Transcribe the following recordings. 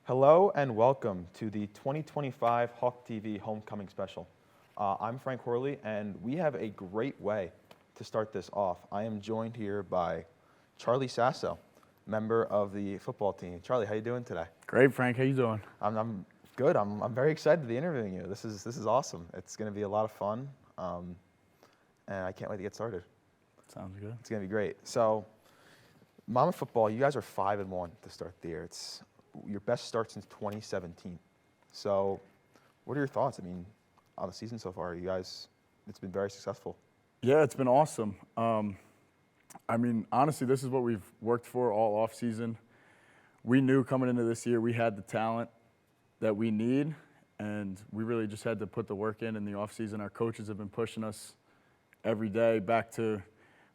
Hello and welcome to the 2025 Hawk TV Homecoming Special. I'm Frank Horley, and we have a great way to start this off. I am joined here by Charlie Sasso, member of the football team. Charlie, how you doing today? Great, Frank. How you doing? I'm good. I'm very excited to be interviewing you. This is awesome. It's going to be a lot of fun, and I can't wait to get started. Sounds good. It's going to be great. So, Monmouth football, you guys are 5-1 to start the year. It's your best start since 2017. So, what are your thoughts? I mean, on the season so far, you guys, it's been very successful. Yeah, it's been awesome. I mean, honestly, this is what we've worked for all off season. We knew coming into this year we had the talent that we need, and we really just had to put the work in the off season. Our coaches have been pushing us every day back to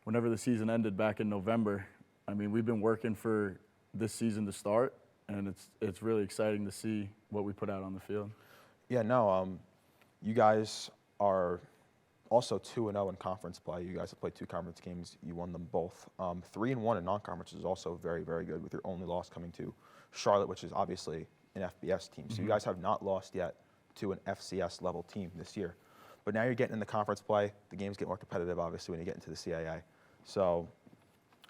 whenever the season ended back in November. I mean, we've been working for this season to start, and it's really exciting to see what we put out on the field. Yeah, no, you guys are also 2-0 in conference play. You guys have played 2 conference games. You won them both. 3-1 in non-conference is also very, very good, with your only loss coming to Charlotte, which is obviously an FBS team. So you guys have not lost yet to an FCS level team this year. But now you're getting in the conference play. The games get more competitive, obviously, when you get into the CAA. So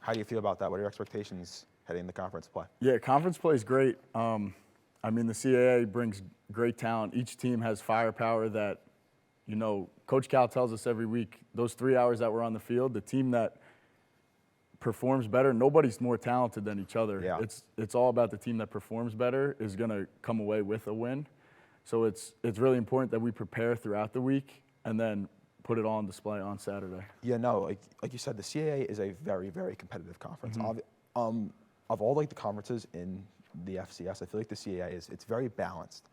how do you feel about that? What are your expectations heading into conference play? Yeah, conference play is great. I mean, the CAA brings great talent. Each team has firepower that, you know, Coach Cal tells us every week, those 3 hours that we're on the field, the team that performs better, nobody's more talented than each other. Yeah. It's all about the team that performs better is going to come away with a win. So it's really important that we prepare throughout the week and then put it on display on Saturday. Yeah, no, like you said, the CAA is a very, very competitive conference. Of all like the conferences in the FCS, I feel like the CAA it's very balanced,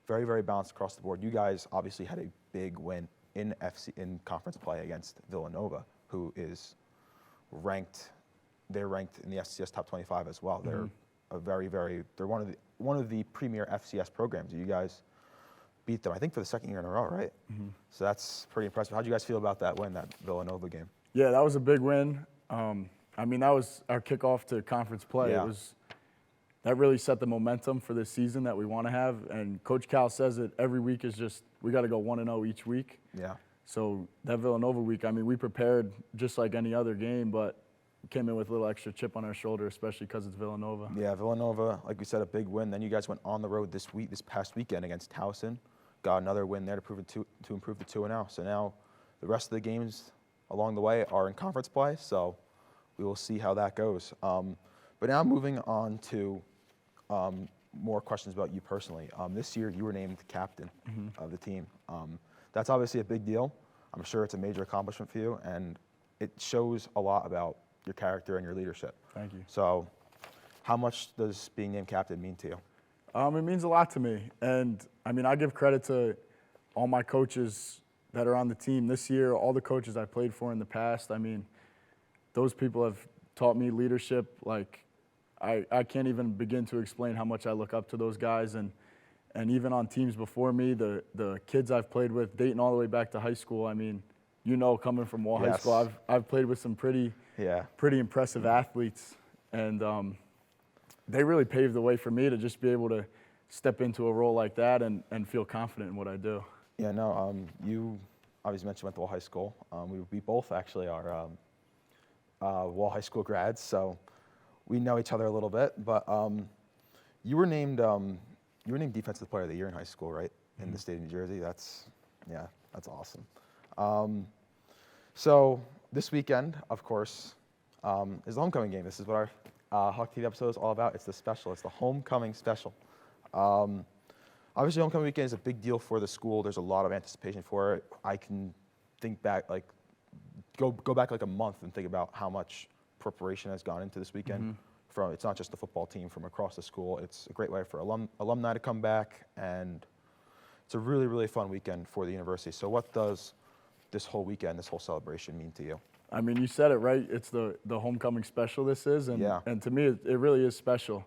very, very balanced across the board. You guys obviously had a big win in conference play against Villanova, who is ranked. They're ranked in the FCS top 25 as well. They're a very, very. They're one of the premier FCS programs. You guys beat them, I think, for the second year in a row, right? So that's pretty impressive. How do you guys feel about that win, that Villanova game? Yeah, that was a big win. I mean, that was our kickoff to conference play. Yeah. That really set the momentum for this season that we want to have. And Coach Cal says it every week is just we got to go 1-0 each week. Yeah. So that Villanova week, I mean, we prepared just like any other game, but came in with a little extra chip on our shoulder, especially because it's Villanova. Yeah, Villanova, like we said, a big win. Then you guys went on the road this past weekend against Towson. Got another win there to improve the 2-0. So now the rest of the games along the way are in conference play. So we will see how that goes. But now moving on to more questions about you personally. This year you were named captain of the team. That's obviously a big deal. I'm sure it's a major accomplishment for you, and it shows a lot about your character and your leadership. Thank you. So how much does being named captain mean to you? It means a lot to me. And, I mean, I give credit to all my coaches that are on the team this year, all the coaches I played for in the past. I mean, those people have taught me leadership. Like, I can't even begin to explain how much I look up to those guys. And even on teams before me, the kids I've played with, dating all the way back to high school, I mean, you know, coming from Wall High School, I've played with some pretty impressive athletes. And they really paved the way for me to just be able to step into a role like that and feel confident in what I do. Yeah, no, you obviously mentioned went to Wall High School. We both actually are Wall High School grads, so we know each other a little bit. But you were named Defensive Player of the Year in high school, right? In the state of New Jersey. That's awesome. So this weekend, of course, is the homecoming game. This is what our Hawk TV episode is all about. It's the special. It's the homecoming special. Obviously, homecoming weekend is a big deal for the school. There's a lot of anticipation for it. I can think back, like, go back like a month and think about how much preparation has gone into this weekend. It's not just the football team from across the school. It's a great way for alumni to come back, and it's a really, really fun weekend for the university. So what does this whole weekend, this whole celebration mean to you? I mean, you said it right. It's the homecoming special this is, and to me, it really is special.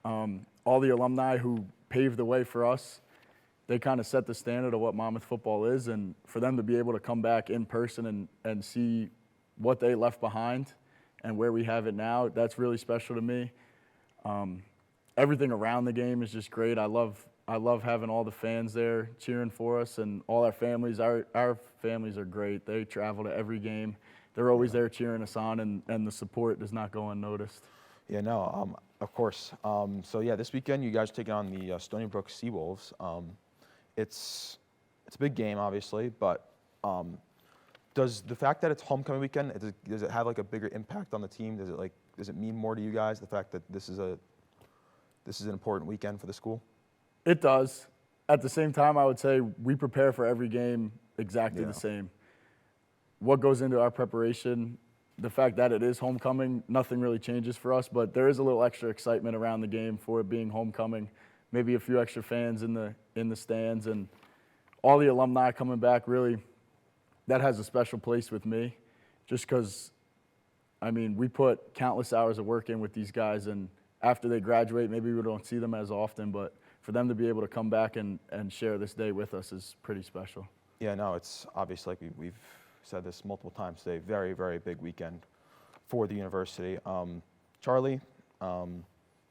All the alumni who paved the way for us, they kind of set the standard of what Monmouth football is, and for them to be able to come back in person and see what they left behind and where we have it now, that's really special to me. everything around the game is just great. I love having all the fans there cheering for us and all our families. Our families are great. They travel to every game. They're always there cheering us on, and the support does not go unnoticed. Yeah, no, of course. So yeah, this weekend you guys are taking on the Stony Brook Seawolves. It's a big game, obviously, but does the fact that it's homecoming weekend, does it have like a bigger impact on the team? Does it mean more to you guys, the fact that this is an important weekend for the school? It does. At the same time, I would say we prepare for every game exactly the same. What goes into our preparation, the fact that it is homecoming, nothing really changes for us, but there is a little extra excitement around the game for it being homecoming. Maybe a few extra fans in the stands, and all the alumni coming back, really, that has a special place with me, just because, I mean, we put countless hours of work in with these guys, and after they graduate, maybe we don't see them as often, but for them to be able to come back and share this day with us is pretty special. Yeah, no, it's obviously, like we've said this multiple times today, very, very big weekend for the university. Charlie, do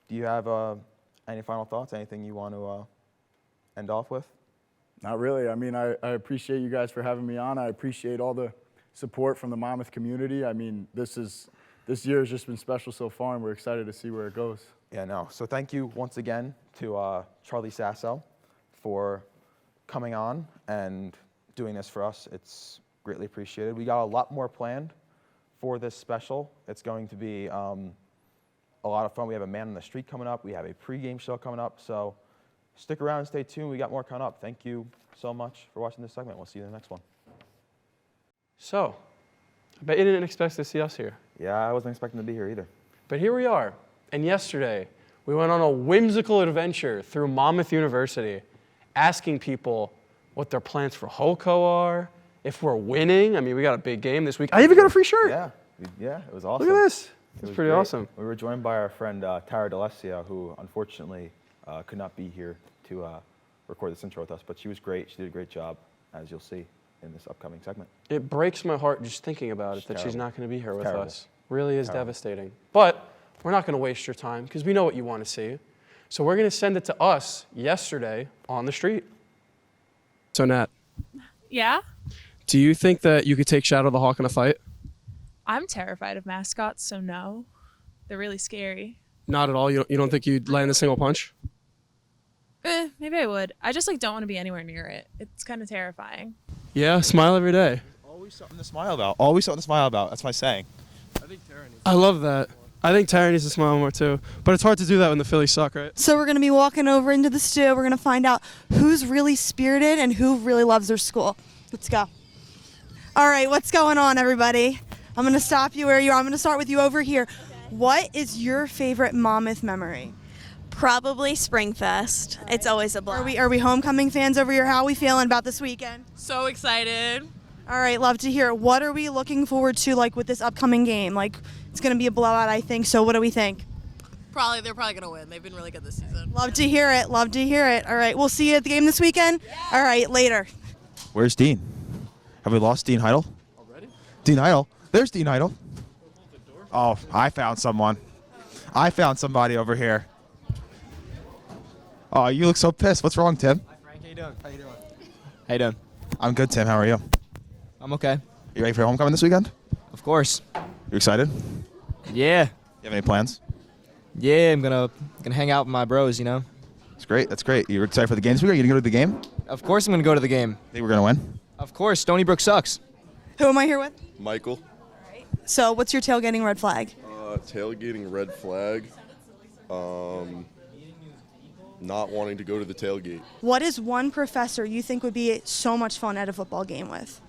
you have any final thoughts, anything you want to end off with? Not really. I mean, I appreciate you guys for having me on. I appreciate all the support from the Monmouth community. I mean, this year has just been special so far, and we're excited to see where it goes. Yeah, no. So thank you once again to Charlie Sasso for coming on and doing this for us. It's greatly appreciated. We got a lot more planned for this special. It's going to be a lot of fun. We have a Man on the Street coming up. We have a pregame show coming up. So stick around and stay tuned. We got more coming up. Thank you so much for watching this segment. We'll see you in the next one. So, I bet you didn't expect to see us here. Yeah, I wasn't expecting to be here either. But here we are. And yesterday, we went on a whimsical adventure through Monmouth University, asking people what their plans for HOCO are, if we're winning. I mean, we got a big game this week. I even got a free shirt. Yeah, it was awesome. Look at this. It's pretty great. awesome. We were joined by our friend Tara D'Alessio, who unfortunately could not be here to record this intro with us, but she was great. She did a great job, as you'll see in this upcoming segment. It breaks my heart just thinking about it that she's not going to be here with Terrible. us. Really is devastating. But we're not going to waste your time because we know what you want to see. So we're going to send it to us yesterday on the street. So Nat. Yeah? Do you think that you could take Shadow the Hawk in a fight? I'm terrified of mascots, so no. They're really scary. Not at all? You don't think you'd land a single punch? Maybe I would. I just don't want to be anywhere near it. It's kind of terrifying. Yeah, smile every day. Always something to smile about. Always something to smile about. That's my saying. I love that. I think Tara needs to smile more too. But it's hard to do that when the Phillies suck, right? So we're going to be walking over into the stew. We're going to find out who's really spirited and who really loves their school. Let's go. All right, what's going on, everybody? I'm going to stop you where you are. I'm going to start with you over here. What is your favorite Monmouth memory? Probably Springfest. It's always a blast. Are we homecoming fans over here? How are we feeling about this weekend? So excited. All right, love to hear it. What are we looking forward to, like, with this upcoming game? Like, it's going to be a blowout, I think. So what do we think? They're probably going to win. They've been really good this season. Love to hear it. Love to hear it. All right, we'll see you at the game this weekend. Yeah. All right, later. Where's Dean? Have we lost Dean Heidel? Already? Dean Heidel. There's Dean Heidel. Oh, I found someone. I found somebody over here. Oh, you look so pissed. What's wrong, Tim? Hi, Frank. How you doing? How you doing? I'm good, Tim. How are you? I'm okay. You ready for homecoming this weekend? Of course. You excited? Yeah. You have any plans? Yeah, I'm gonna hang out with my bros, you know? That's great. That's great. You excited for the game this weekend? Are you going to go to the game? Of course I'm gonna go to the game. Think we're going to win? Of course. Stony Brook sucks. Who am I here with? Michael. So what's your tailgating red flag? Tailgating red flag. Not wanting to go to the tailgate. What is one professor you think would be so much fun at a football game with?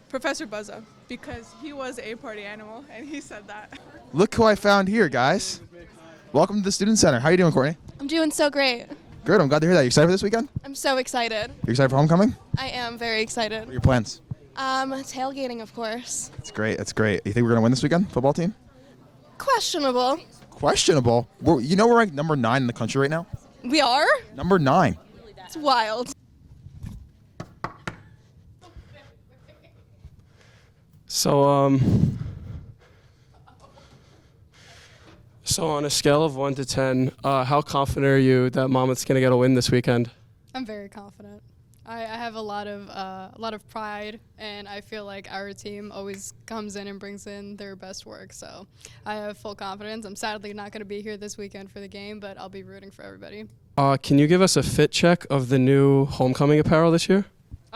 Professor Buzzo, because he was a party animal, and he said that. Look who I found here, guys. Welcome to the Student Center. How you doing, Courtney? I'm doing so great. Good. I'm glad to hear that. You excited for this weekend? I'm so excited. You excited for homecoming? I am very excited. What are your plans? Tailgating, of course. That's great. That's great. You think we're going to win this weekend, football team? Questionable. Questionable? You know we're ranked number 9 in the country right now? We are? Number 9. It's wild. So, So on a scale of 1 to 10, how confident are you that Monmouth's going to get a win this weekend? I'm very confident. I have a lot of pride, and I feel like our team always comes in and brings in their best work. So I have full confidence. I'm sadly not going to be here this weekend for the game, but I'll be rooting for everybody. Can you give us a fit check of the new homecoming apparel this year?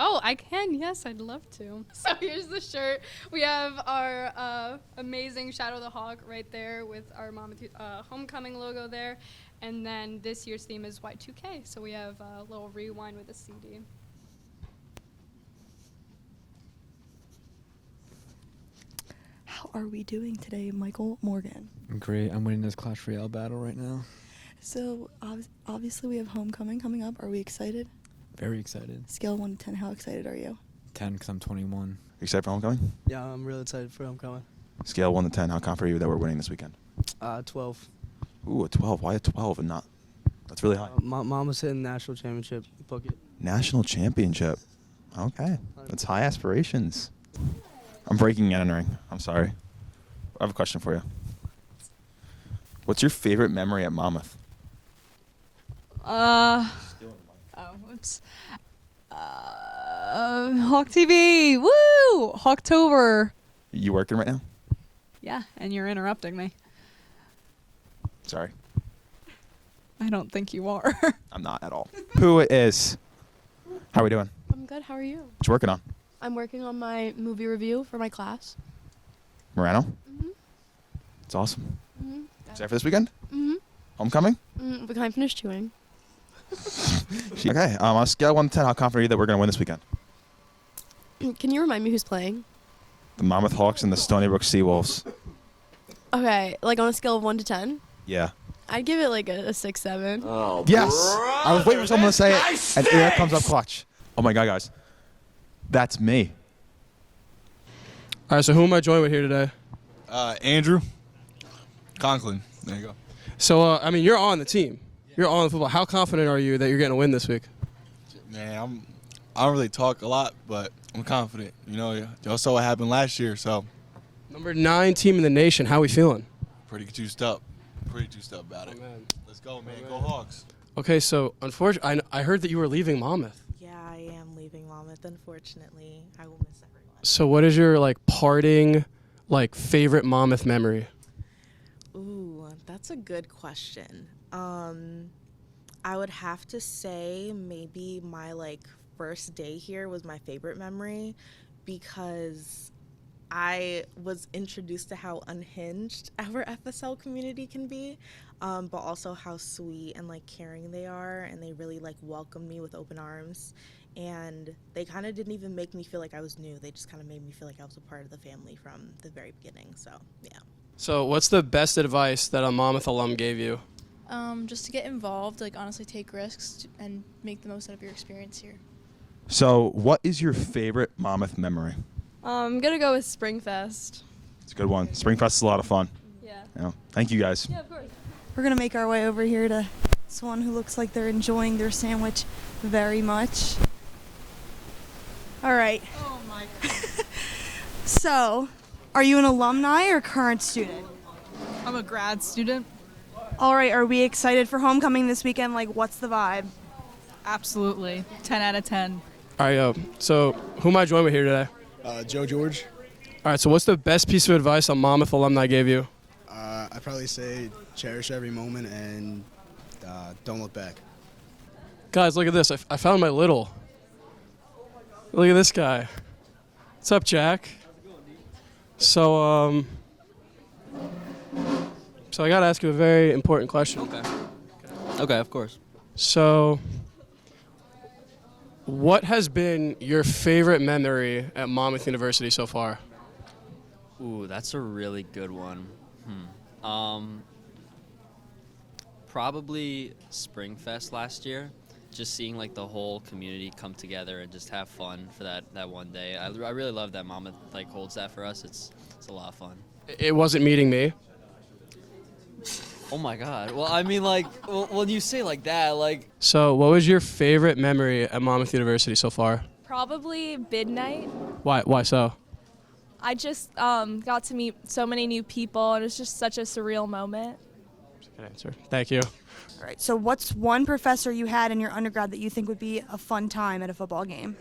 Oh, I can. Yes, I'd love to. So here's the shirt. We have our amazing Shadow the Hawk right there with our Monmouth homecoming logo there. And then this year's theme is Y2K. So we have a little rewind with a CD. How are we doing today, Michael Morgan? I'm great. I'm winning this Clash Royale battle right now. So obviously we have homecoming coming up. Are we excited? Very excited. Scale 1 to 10, how excited are you? 10 because I'm 21. You excited for homecoming? Yeah, I'm really excited for homecoming. Scale 1 to 10, how confident are you that we're winning this weekend? 12. Ooh, a 12. Why a 12 and not? That's really high. Mom was hitting national championship. Book it. National championship. Okay. That's high aspirations. I'm breaking and entering. I'm sorry. I have a question for you. What's your favorite memory at Monmouth? Oops. Hawk TV. Woo! Hawktober. You working right now? Yeah, and you're interrupting me. Sorry. I don't think you are. I'm not at all. Who is? How are we doing? I'm good. How are you? What you working on? I'm working on my movie review for my class. Morano? Mm-hmm. It's awesome. Mm-hmm. Excited for this weekend? Mm-hmm. Homecoming? But can I finish chewing? Okay. On a scale of 1 to 10, how confident are you that we're going to win this weekend? Can you remind me who's playing? The Monmouth Hawks and the Stony Brook Seawolves. Okay, like on a scale of 1 to 10? Yeah. I'd give it like a 6, 7. Oh, Yes! I was waiting for someone to say it, and here comes up clutch. Oh my God, guys. That's me. All right, so who am I joined with here today? Andrew Conklin. There you go. So, I mean, you're on the team. You're on the football. How confident are you that you're getting a win this week? Man, I don't really talk a lot, but I'm confident. You know, y'all saw what happened last year, so. Number 9 team in the nation. How we feeling? Pretty juiced up. Pretty juiced up about it. man. Let's go, man. Go Hawks. Okay, so unfortunately, I heard that you were leaving Monmouth. Yeah, I am leaving Monmouth. Unfortunately, I will miss everyone. So what is your parting favorite Monmouth memory? Ooh, that's a good question. I would have to say maybe my first day here was my favorite memory because I was introduced to how unhinged our FSL community can be, but also how sweet and caring they are, and they really welcomed me with open arms, and they kind of didn't even make me feel like I was new. They just kind of made me feel like I was a part of the family from the very beginning. So yeah. So what's the best advice that a Monmouth alum gave you? Just to get involved, honestly take risks and make the most out of your experience here. So, what is your favorite Monmouth memory? I'm gonna go with Springfest. It's a good one. Springfest is a lot of fun. Yeah. Thank you guys. Yeah, of course. We're going to make our way over here to someone who looks like they're enjoying their sandwich very much. All right. Oh my. So, are you an alumni or current student? I'm a grad student. All right, are we excited for homecoming this weekend? What's the vibe? Absolutely. 10 out of 10. All right, so who am I joined with here today? Joe George. All right, so what's the best piece of advice a Monmouth alumni gave you? I'd probably say cherish every moment and don't look back. Guys, look at this. I found my little. Look at this guy. What's up, Jack? So I got to ask you a very important question. Okay, of course. So, what has been your favorite memory at Monmouth University so far? Ooh, that's a really good one. Probably Springfest last year. Just seeing the whole community come together and just have fun for that one day. I really love that Monmouth holds that for us. It's a lot of fun. It wasn't meeting me. Oh my God. Well, I mean, when you say that, So, what was your favorite memory at Monmouth University so far? Probably bid night. Why so? I just got to meet so many new people, and it's just such a surreal moment. Good answer. Thank you. All right. So what's one professor you had in your undergrad that you think would be a fun time at a football game?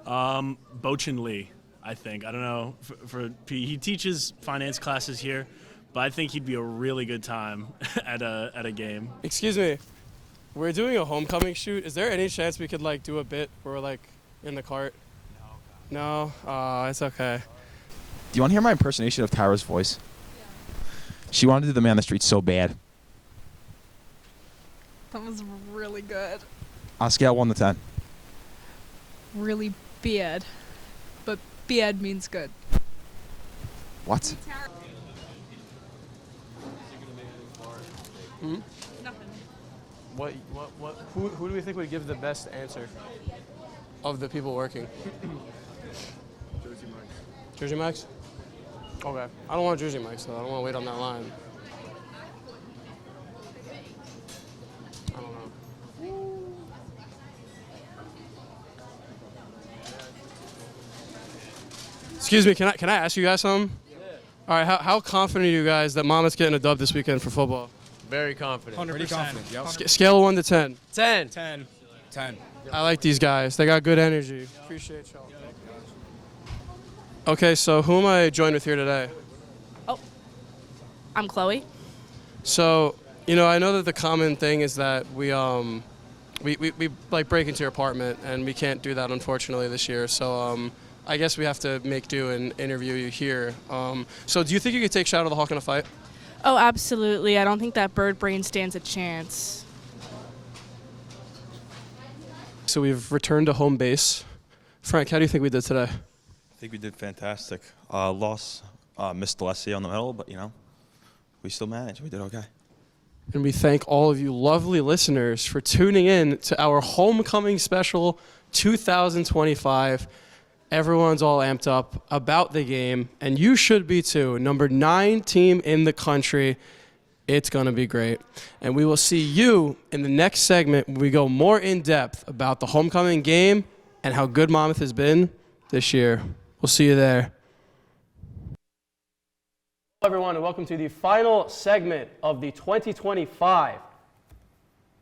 Bochin Lee, I think. I don't know. He teaches finance classes here, but I think he'd be a really good time at a game. Excuse me. We're doing a homecoming shoot. Is there any chance we could do a bit where we're in the cart? No. No? It's okay. Do you want to hear my impersonation of Tyra's voice? She wanted to do the man on the street so bad. That was really good. On a scale of 1 to 10. Really bad. But bad means good. What? Hmm? Nothing. Who do we think would give the best answer of the people working? Jersey Mike's. Jersey Mike's? Okay. I don't want Jersey Mike's, though. I don't want to wait on that line. I don't know. Excuse me, can I ask you guys something? Yeah. All right, how confident are you guys that Monmouth's getting a dub this weekend for football? Very confident. 100%. Pretty confident, yep. Scale of 1 to 10. 10. 10. 10. I like these guys. They got good energy. Appreciate y'all. Okay, so who am I joined with here today? I'm Chloe. So, I know that the common thing is that we break into your apartment, and we can't do that, unfortunately, this year. So, I guess we have to make do and interview you here. So do you think you could take Shadow the Hawk in a fight? Oh, absolutely. I don't think that bird brain stands a chance. So we've returned to home base. Frank, how do you think we did today? I think we did fantastic. Lost Miss D'Alessio on the medal, but, we still managed. We did okay. And we thank all of you lovely listeners for tuning in to our Homecoming Special 2025. Everyone's all amped up about the game, and you should be too. Number 9 team in the country. It's going to be great. And we will see you in the next segment when we go more in depth about the homecoming game and how good Monmouth has been this year. We'll see you there. Hello, everyone, and welcome to the final segment of the 2025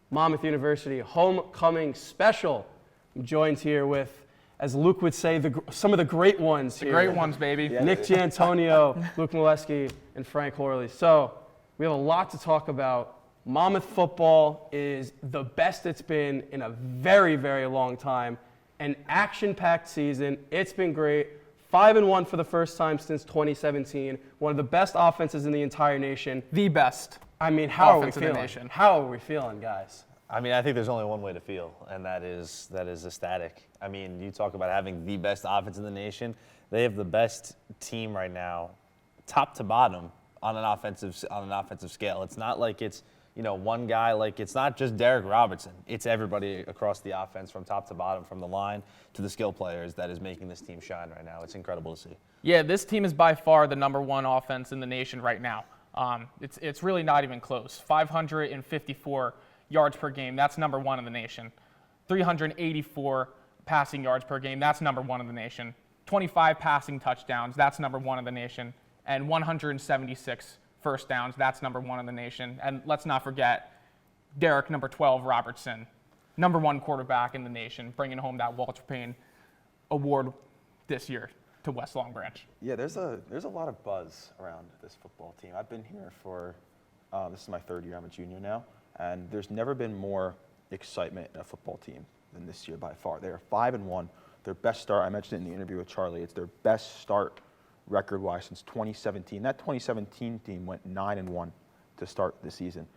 Monmouth University Homecoming Special. I'm joined here with, as Luke would say, some of the great ones here. The great ones, baby. Nick Giantonio, Luke Molesky, and Frank Horley. So we have a lot to talk about. Monmouth football is the best it's been in a very, very long time. An action-packed season. It's been great. 5-1 for the first time since 2017. One of the best offenses in the entire nation. The best. I mean, how are we offense in the feeling? nation. How are we feeling, guys? I mean, I think there's only one way to feel, and that is ecstatic. I mean, you talk about having the best offense in the nation. They have the best team right now, top to bottom, on an offensive scale. It's not like it's one guy. Like, it's not just Derek Robertson. It's everybody across the offense, from top to bottom, from the line to the skill players, that is making this team shine right now. It's incredible to see. Yeah, this team is by far the #1 offense in the nation right now. It's really not even close. 554 yards per game, that's #1 in the nation. 384 passing yards per game, that's #1 in the nation. 25 passing touchdowns, that's #1 in the nation. And 176 first downs, that's #1 in the nation. And let's not forget Derek, number 12, Robertson, #1 quarterback in the nation, bringing home that Walter Payne Award this year to West Long Branch. Yeah, there's a lot of buzz around this football team. I've been here for, this is my 3rd year, I'm a junior now, and there's never been more excitement in a football team than this year by far. They are 5-1. Their best start, I mentioned it in the interview with Charlie, it's their best start record-wise since 2017. That 2017 team went 9-1 to start the season.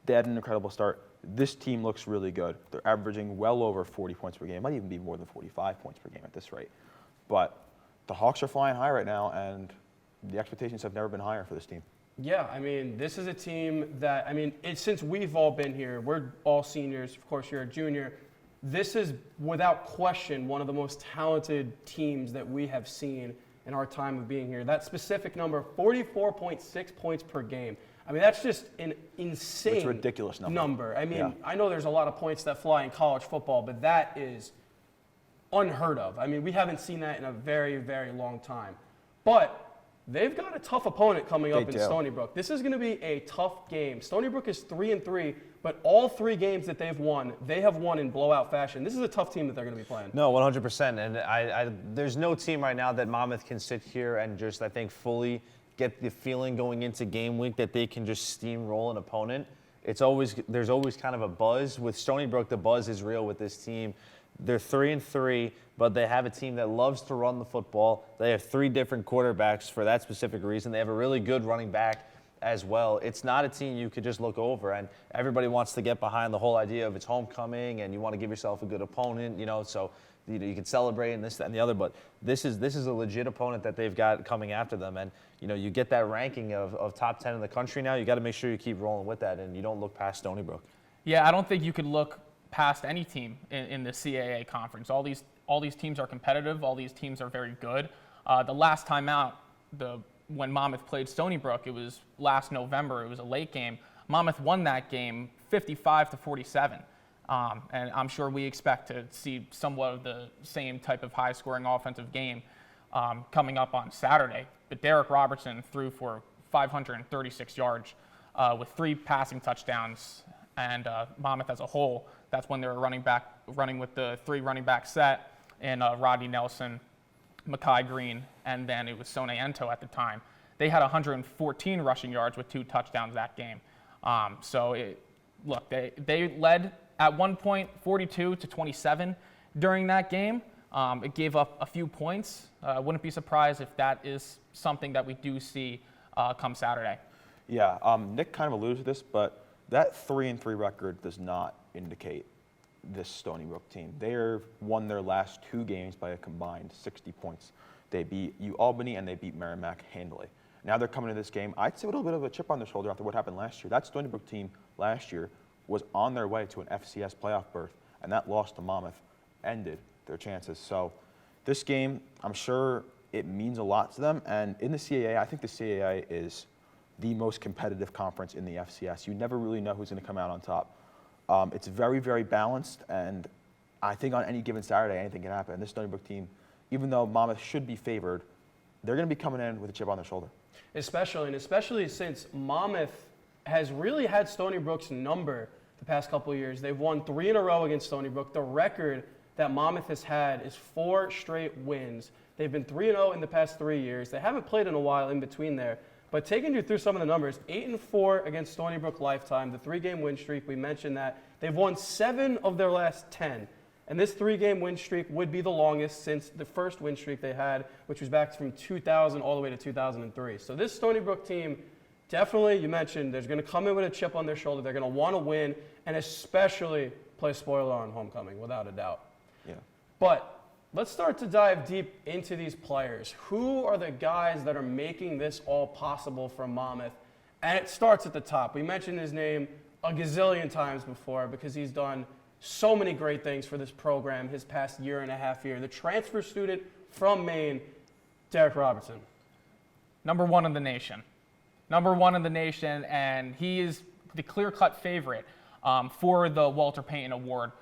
They had an incredible start. This team looks really good. They're averaging well over 40 points per game. It might even be more than 45 points per game at this rate. But the Hawks are flying high right now, and the expectations have never been higher for this team. Yeah, I mean, this is a team that, since we've all been here, we're all seniors. Of course, you're a junior. This is, without question, one of the most talented teams that we have seen in our time of being here. That specific number, 44.6 points per game. I mean, that's just an insane It's a ridiculous number. I mean, Yeah. I know there's a lot of points that fly in college football, but that is unheard of. I mean, we haven't seen that in a very, very long time. But they've got a tough opponent coming up They in do. Stony Brook. This is going to be a tough game. Stony Brook is 3-3, but all 3 games that they've won, they have won in blowout fashion. This is a tough team that they're going to be playing. No, 100%. And there's no team right now that Monmouth can sit here and just, I think, fully get the feeling going into game week that they can just steamroll an opponent. There's always kind of a buzz. With Stony Brook, the buzz is real with this team. They're 3-3, but they have a team that loves to run the football. They have 3 different quarterbacks for that specific reason. They have a really good running back as well. It's not a team you could just look over, and everybody wants to get behind the whole idea of it's homecoming and you want to give yourself a good opponent, so you can celebrate and this, that, and the other. But this is a legit opponent that they've got coming after them, and you get that ranking of top 10 in the country now. You got to make sure you keep rolling with that, and you don't look past Stony Brook. Yeah, I don't think you could look past any team in the CAA conference. All these teams are competitive. All these teams are very good. The last time out, when Monmouth played Stony Brook, it was last November. It was a late game. Monmouth won that game 55-47. And I'm sure we expect to see somewhat of the same type of high-scoring offensive game coming up on Saturday. But Derek Robertson threw for 536 yards with 3 passing touchdowns. And Monmouth as a whole, that's when they were running with the 3 running back set, and Rodney Nelson, Makai Green, and then it was Sone Ento at the time. They had 114 rushing yards with 2 touchdowns that game. They led at one point 42-27 during that game. It gave up a few points. Wouldn't be surprised if that is something that we do see come Saturday. Yeah, Nick kind of alluded to this, but that 3-3 record does not indicate this Stony Brook team. They won their last 2 games by a combined 60 points. They beat UAlbany and they beat Merrimack handily. Now they're coming to this game, I'd say, with a little bit of a chip on their shoulder after what happened last year. That Stony Brook team last year was on their way to an FCS playoff berth, and that loss to Monmouth ended their chances. So this game, I'm sure it means a lot to them. And in the CAA, I think the CAA is the most competitive conference in the FCS. You never really know who's going to come out on top. It's very, very balanced, and I think on any given Saturday, anything can happen. And this Stony Brook team, even though Monmouth should be favored, they're going to be coming in with a chip on their shoulder. Especially since Monmouth has really had Stony Brook's number the past couple of years. They've won 3 in a row against Stony Brook. The record that Monmouth has had is 4 straight wins. They've been 3-0 in the past 3 years. They haven't played in a while in between there. But taking you through some of the numbers, 8-4 against Stony Brook lifetime, the 3-game win streak, we mentioned that. They've won 7 of their last 10. And this 3-game win streak would be the longest since the first win streak they had, which was back from 2000 all the way to 2003. So this Stony Brook team, definitely, you mentioned, they're going to come in with a chip on their shoulder. They're going to want to win, and especially play spoiler on homecoming, without a doubt. Yeah. But let's start to dive deep into these players. Who are the guys that are making this all possible for Monmouth? And it starts at the top. We mentioned his name a gazillion times before because he's done so many great things for this program his past year and a half here. The transfer student from Maine, Derek Robertson. Number 1 in the nation. Number 1 in the nation, and he is the clear-cut favorite for the Walter Payton Award,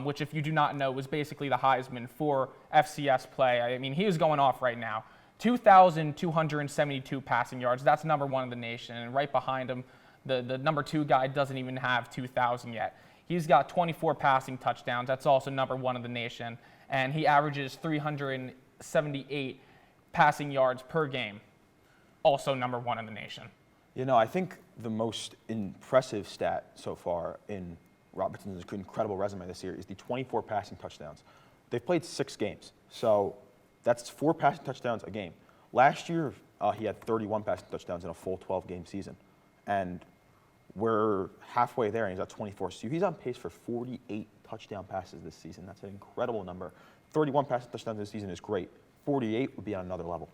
which, if you do not know, was basically the Heisman for FCS play. I mean, he is going off right now. 2,272 passing yards. That's number 1 in the nation. And right behind him, the number 2 guy doesn't even have 2,000 yet. He's got 24 passing touchdowns. That's also number 1 in the nation. And he averages 378 passing yards per game. Also number 1 in the nation. I think the most impressive stat so far in Robertson's incredible resume this year is the 24 passing touchdowns. They've played 6 games, so that's 4 passing touchdowns a game. Last year, he had 31 passing touchdowns in a full 12-game season, and we're halfway there, and he's at 24. So he's on pace for 48 touchdown passes this season. That's an incredible number. 31 passing touchdowns this season is great. 48 would be on another level.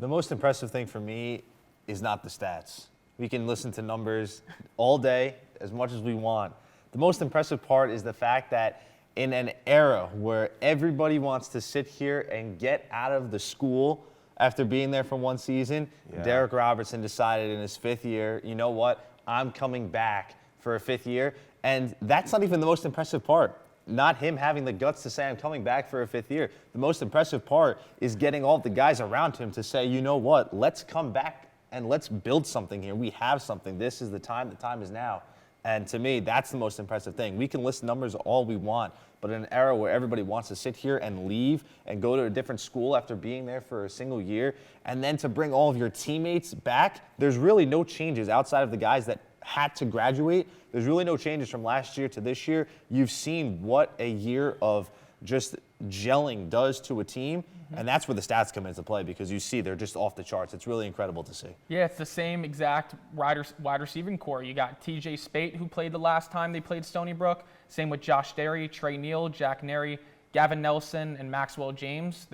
The most impressive thing for me is not the stats. We can listen to numbers all day, as much as we want. The most impressive part is the fact that in an era where everybody wants to sit here and get out of the school after being there for 1 season, Derek Robertson decided in his 5th year, you know what, I'm coming back for a 5th year. And that's not even the most impressive part. not him having the guts to say, I'm coming back for a 5th year. The most impressive part is getting all the guys around him to say, you know what, let's come back and let's build something here. We have something. This is the time is now. And to me, that's the most impressive thing. We can list numbers all we want, but in an era where everybody wants to sit here and leave and go to a different school after being there for a single year, and then to bring all of your teammates back, there's really no changes outside of the guys that had to graduate. There's really no changes from last year to this year. You've seen what a year of just gelling does to a team, and that's where the stats come into play, because you see they're just off the charts. It's really incredible to see. Yeah, it's the same exact wide receiving core. You got TJ Spate, who played the last time they played Stony Brook. Same with Josh Derry, Trey Neal, Jack Neri, Gavin Nelson, and Maxwell James.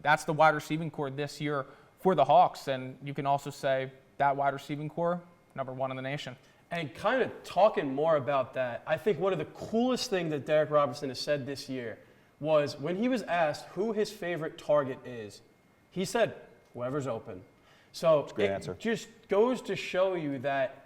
That's the wide receiving core this year for the Hawks, and you can also say that wide receiving core, #1 in the nation. And kind of talking more about that, I think one of the coolest things that Derek Robertson has said this year was when he was asked who his favorite target is, he said, whoever's open. So it just goes to show you that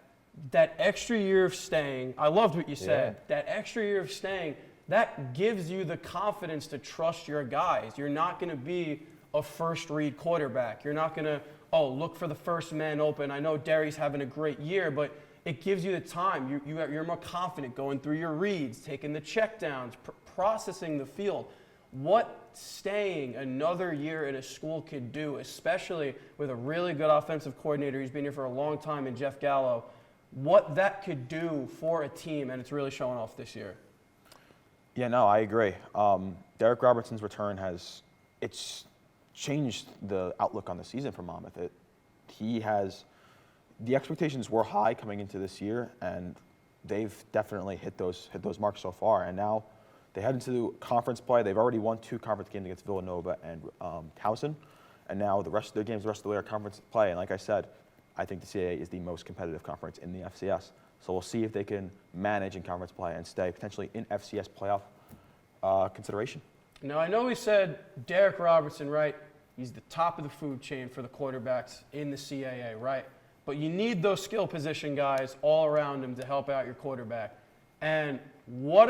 extra year of staying, I loved what you said, that extra year of staying, that gives you the confidence to trust your guys. You're not going to be a first read quarterback. You're not going to, look for the first man open. I know Derry's having a great year, but it gives you the time. You're more confident going through your reads, taking the checkdowns, processing the field. What staying another year in a school could do, especially with a really good offensive coordinator who's been here for a long time in Jeff Gallo, what that could do for a team, and it's really showing off this year. Yeah, no, I agree. Derek Robertson's return it's changed the outlook on the season for Monmouth. The expectations were high coming into this year, and they've definitely hit those marks so far. And now they head into conference play. They've already won 2 conference games against Villanova and Towson, and now the rest of their games, the rest of the way, are conference play. And like I said, I think the CAA is the most competitive conference in the FCS. So we'll see if they can manage in conference play and stay potentially in FCS playoff consideration. Now, I know we said Derek Robertson, right? He's the top of the food chain for the quarterbacks in the CAA, right? But you need those skill position guys all around him to help out your quarterback. And what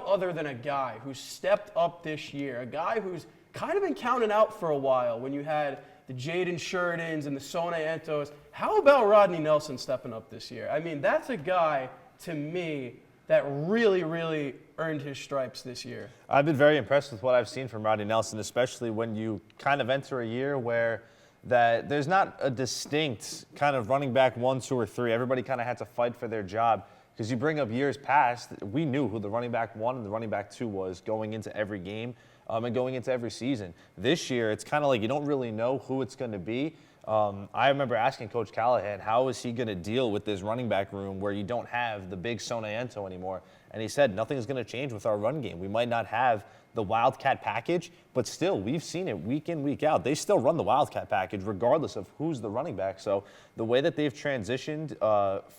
other than a guy who stepped up this year, a guy who's kind of been counted out for a while when you had the Jaden Sheridans and the Sone Entos. How about Rodney Nelson stepping up this year? I mean, that's a guy, to me, that really, really earned his stripes this year. I've been very impressed with what I've seen from Rodney Nelson, especially when you kind of enter a year where there's not a distinct kind of running back 1, 2, or 3. Everybody kind of had to fight for their job. Because you bring up years past, we knew who the running back 1 and the running back 2 was going into every game and going into every season. This year, it's kind of like you don't really know who it's going to be. I remember asking Coach Callahan, how is he going to deal with this running back room where you don't have the big Sone Ento anymore? And he said, nothing is going to change with our run game. We might not have the Wildcat package, but still, we've seen it week in, week out. They still run the Wildcat package regardless of who's the running back. So the way that they've transitioned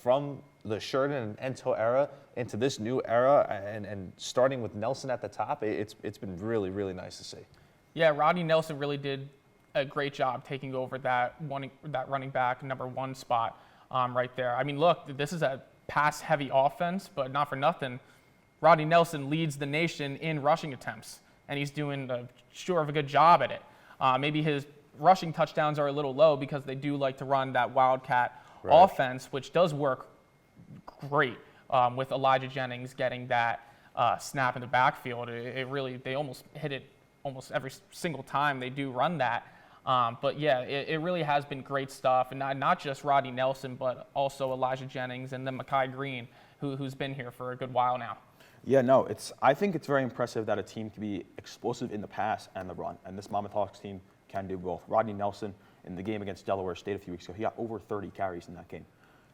from the Sheridan and Ento era into this new era and starting with Nelson at the top, it's been really, really nice to see. Yeah, Rodney Nelson really did a great job taking over that running back #1 spot right there. I mean, look, this is a pass-heavy offense, but not for nothing. Rodney Nelson leads the nation in rushing attempts, and he's doing a good job at it. Maybe his rushing touchdowns are a little low because they do like to run that Wildcat offense, which does work great with Elijah Jennings getting that snap in the backfield. They almost hit it almost every single time they do run that. But yeah, it really has been great stuff, and not just Rodney Nelson, but also Elijah Jennings and then Mekhi Green, who's been here for a good while now. Yeah, no, I think it's very impressive that a team can be explosive in the pass and the run, and this Monmouth Hawks team can do both. Rodney Nelson, in the game against Delaware State a few weeks ago, he got over 30 carries in that game.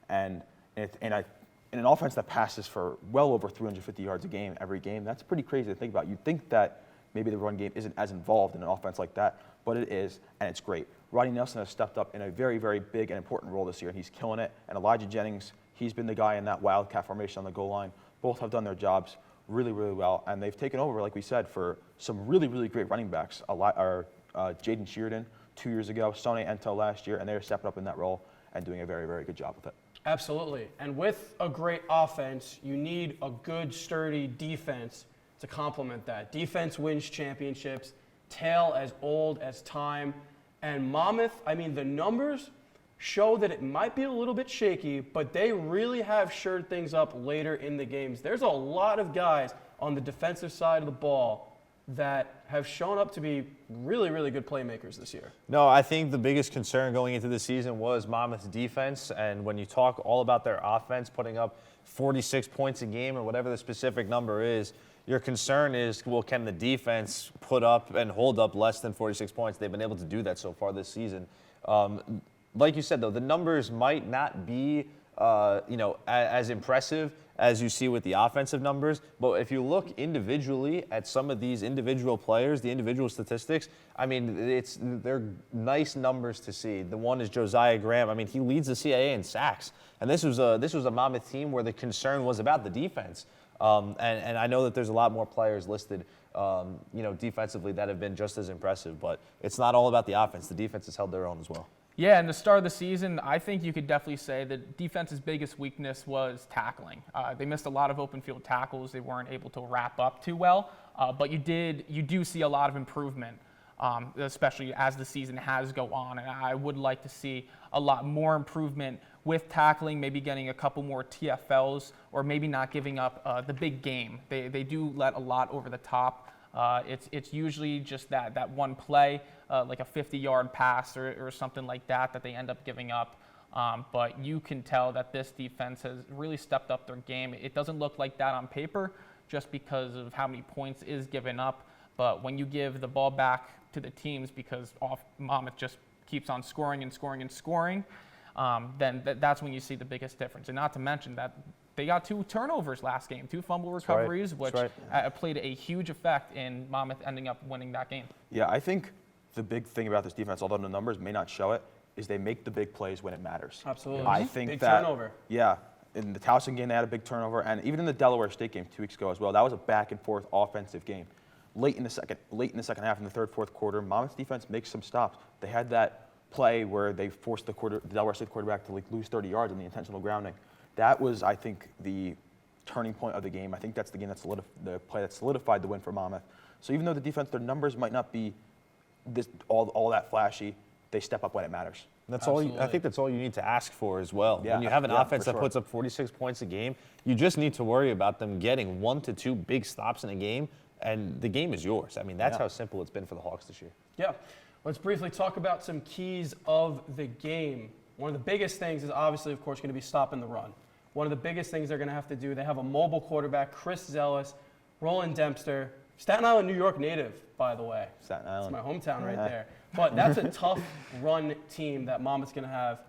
And in an offense that passes for well over 350 yards a game every game, that's pretty crazy to think about. You'd think that maybe the run game isn't as involved in an offense like that, but it is, and it's great. Rodney Nelson has stepped up in a very, very big and important role this year, and he's killing it. And Elijah Jennings, he's been the guy in that Wildcat formation on the goal line. Both have done their jobs really, really well, and they've taken over, like we said, for some really, really great running backs. Jaden Sheridan 2 years ago, Sone Ento last year, and they're stepping up in that role and doing a very, very good job with it. Absolutely. And with a great offense, you need a good, sturdy defense to complement that. Defense wins championships, tale as old as time. And Monmouth, I mean, the numbers show that it might be a little bit shaky, but they really have shored things up later in the games. There's a lot of guys on the defensive side of the ball that have shown up to be really, really good playmakers this year. No, I think the biggest concern going into the season was Monmouth's defense. And when you talk all about their offense, putting up 46 points a game or whatever the specific number is, your concern is, well, can the defense put up and hold up less than 46 points? They've been able to do that so far this season. Like you said, though, the numbers might not be, as impressive as you see with the offensive numbers. But if you look individually at some of these individual players, the individual statistics, I mean, they're nice numbers to see. The one is Josiah Graham. I mean, he leads the CAA in sacks. And this was a Monmouth team where the concern was about the defense. And I know that there's a lot more players listed, defensively that have been just as impressive. But it's not all about the offense. The defense has held their own as well. Yeah, in the start of the season, I think you could definitely say that defense's biggest weakness was tackling. They missed a lot of open field tackles. They weren't able to wrap up too well. But you do see a lot of improvement, especially as the season has go on. And I would like to see a lot more improvement with tackling, maybe getting a couple more TFLs, or maybe not giving up the big game. They do let a lot over the top. It's usually just that one play, like a 50-yard pass or something like that they end up giving up. But you can tell that this defense has really stepped up their game. It doesn't look like that on paper just because of how many points is given up. But when you give the ball back to the teams because Monmouth just keeps on scoring and scoring and scoring, then that's when you see the biggest difference. And not to mention that they got 2 turnovers last game, 2 fumble recoveries, which played a huge effect in Monmouth ending up winning that game. Yeah, I think the big thing about this defense, although the numbers may not show it, is they make the big plays when it matters. Absolutely. I think big that, turnover. Yeah, in the Towson game they had a big turnover, and even in the Delaware State game 2 weeks ago as well, that was a back and forth offensive game. Late in the second half, in the third, fourth quarter, Monmouth's defense makes some stops. They had that play where they forced the Delaware State quarterback to lose 30 yards on the intentional grounding. That was, I think, the turning point of the game. I think that's the game the play that solidified the win for Monmouth. So even though the defense, their numbers might not be all that flashy, they step up when it matters. That's all. I think that's all you need to ask for as well. Yeah, when you have an offense that sure. puts up 46 points a game, you just need to worry about them getting 1 to 2 big stops in a game, and the game is yours. I mean, that's how simple it's been for the Hawks this year. Yeah. Let's briefly talk about some keys of the game. One of the biggest things is obviously, of course, going to be stopping the run. One of the biggest things they're going to have to do, they have a mobile quarterback, Chris Zealous, Roland Dempster, Staten Island, New York native, by the way. Staten Island. It's my hometown right there. But that's a tough run team that Monmouth's going to have.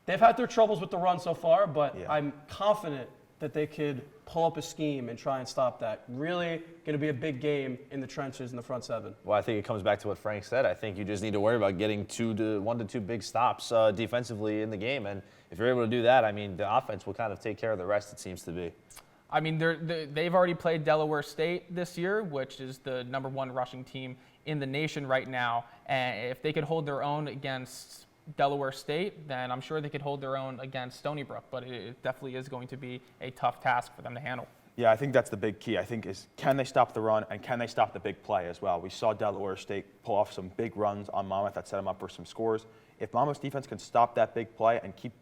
They've had their troubles with the run so far, but I'm confident that they could pull up a scheme and try and stop that. Really going to be a big game in the trenches in the front 7. Well, I think it comes back to what Frank said. I think you just need to worry about getting 1 to 2 big stops defensively in the game. And if you're able to do that, I mean, the offense will kind of take care of the rest, it seems to be. I mean, they've already played Delaware State this year, which is the #1 rushing team in the nation right now. And if they could hold their own against Delaware State, then I'm sure they could hold their own against Stony Brook. But it definitely is going to be a tough task for them to handle. Yeah, I think that's the big key. I think is, can they stop the run and can they stop the big play as well? We saw Delaware State pull off some big runs on Monmouth that set them up for some scores. If Monmouth's defense can stop that big play and keep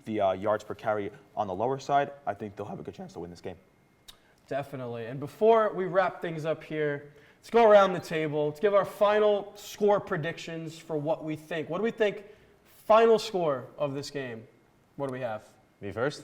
the yards per carry on the lower side, I think they'll have a good chance to win this game. Definitely. And before we wrap things up here, let's go around the table. Let's give our final score predictions for what we think. What do we think final score of this game? What do we have? Me first?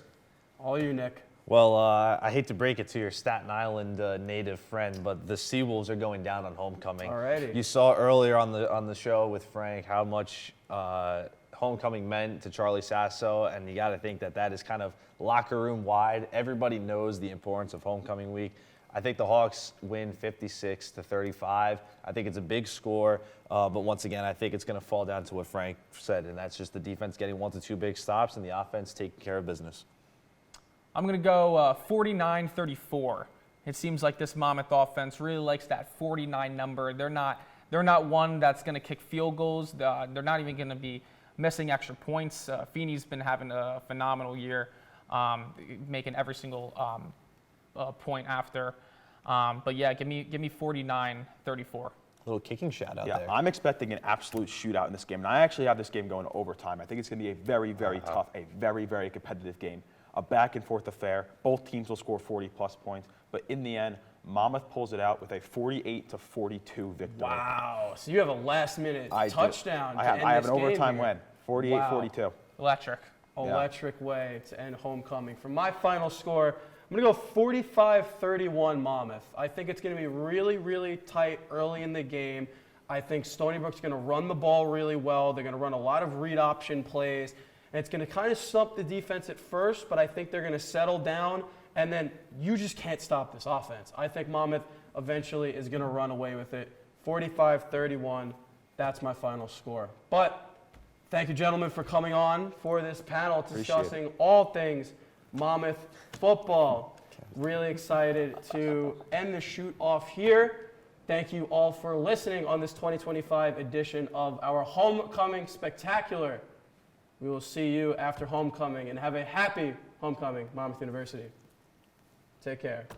All you, Nick. Well, I hate to break it to your Staten Island native friend, but the Seawolves are going down on homecoming. Alrighty. You saw earlier on the show with Frank how much homecoming meant to Charlie Sasso, and you got to think that is kind of locker room wide. Everybody knows the importance of homecoming week. I think the Hawks win 56-35. I think it's a big score, but once again, I think it's going to fall down to what Frank said, and that's just the defense getting 1 to 2 big stops and the offense taking care of business. I'm going to go 49-34. It seems like this Monmouth offense really likes that 49 number. They're not one that's going to kick field goals. They're not even going to be missing extra points. Feeney's been having a phenomenal year, making every single point after. But yeah, give me 49-34. Little kicking shot out Yeah, there. I'm expecting an absolute shootout in this game. And I actually have this game going to overtime. I think it's going to be a very, very tough, a very, very competitive game. A back and forth affair. Both teams will score 40-plus points. But in the end, Monmouth pulls it out with a 48-42 victory. Wow. So you have a last-minute I do. touchdown. I have an overtime win, 48-42. Electric. Electric way to end homecoming. For my final score, I'm going to go 45-31 Monmouth. I think it's going to be really, really tight early in the game. I think Stony Brook's going to run the ball really well. They're going to run a lot of read option plays. And it's going to kind of stump the defense at first, but I think they're going to settle down. And then you just can't stop this offense. I think Monmouth eventually is going to run away with it. 45-31, that's my final score. But thank you, gentlemen, for coming on for this panel discussing all things Monmouth football. Really excited to end the shoot off here. Thank you all for listening on this 2025 edition of our Homecoming Spectacular. We will see you after homecoming, and have a happy homecoming, Monmouth University. Take care.